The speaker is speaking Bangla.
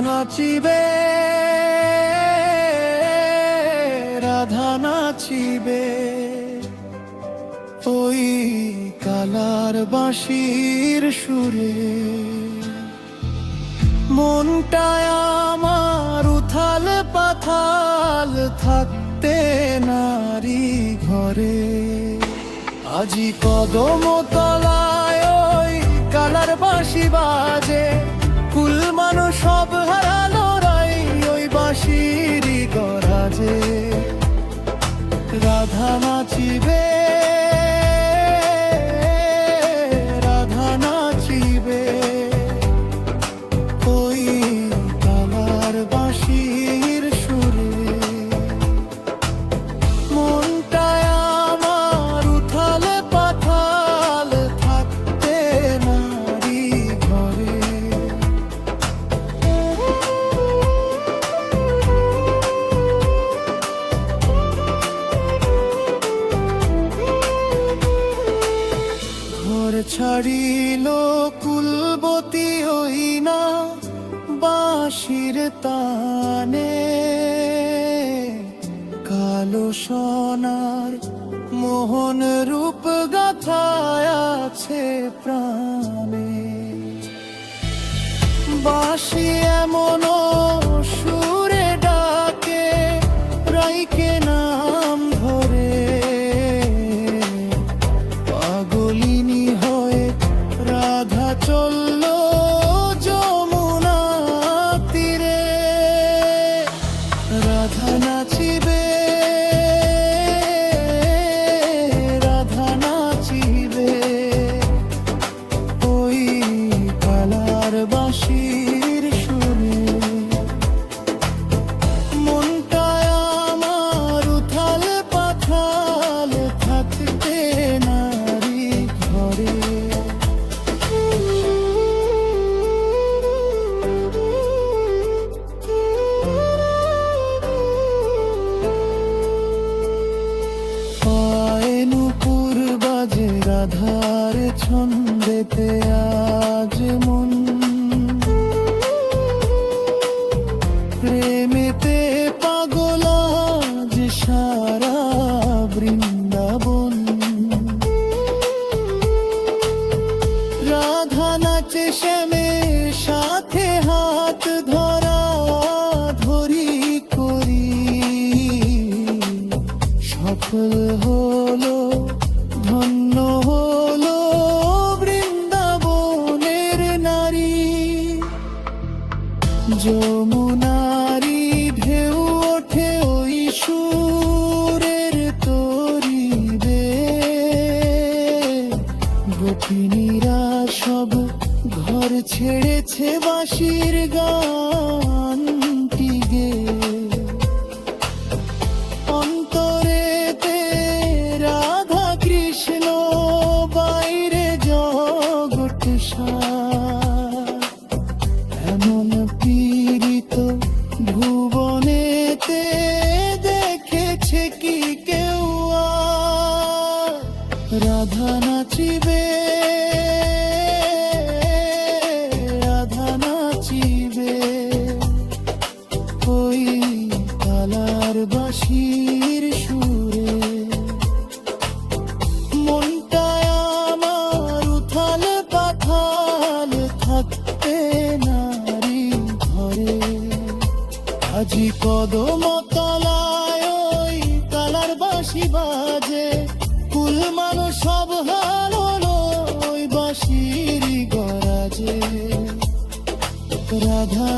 নাচিবে, রাধা নাচিবে, ওই কালার বাঁশির সুরে। মনটায় আমার উথাল পাথাল, থাকতে নারী ঘরে। আজি কদম তলায় ওই কালার বাঁশি বাজে, কুল মানুষ সব হারালো রাই ওই বাঁশিরই গরাজে। রাধা নাচিবে, রাধা নাচিবে, ওই কালার বাঁশির সুরে। মনটায় আমার উথাল পাথাল, থাকতে নারী ঘরে। ঘর ছাড়িল কুলবতী হই না বাঁশির তানে, কালো সোনার মোহন রূপ গাথায় আছে প্রাণে। বাঁশি এমন সুরে ডাকে, রাইকে নাম ধরে। পাগলিনী হয়ে রাধা চলল যমুনা তীরে। রাধা নাচিবে, রাধা নাচিবে, ওই কালার বাঁশির সুরে। মনটায় আমার উথাল পাথাল, থাকতে নারী ঘরে। পায়ে নূপুর বাজে রাধার ছন্দেতে, আজ মন প্রেমেতে পাগল, আজ সারা বৃন্দাবন। রাধা নাচে শ্যামে সাথে হাত ধরা ধরি করি। সফল হলো, ধন্য হলো বৃন্দাবনের নারী। যমুনারি ঢেউ ওঠে ওই সুরের তরিবে। গোপিনীরা সব ঘর ছেড়েছে বাঁশির গানটি গে। অন্তরেতে রাধা কৃষ্ণ, বাইরে জগৎ সার। এমন পীড়িত ভুবনেতে দেখেছে কি কেউ আর? রাধা নাচিবে, রাধা নাচিবে, ওই কালার বাঁশির সুরে। মনটায় আমার উথাল পাথাল, থাকতে নারী ঘরে। আজি কদম তলায় ওই কালার বাঁশি বাজে, কুল মানুষ সব হারালো ওই বাঁশিরই গরাজে। রাধা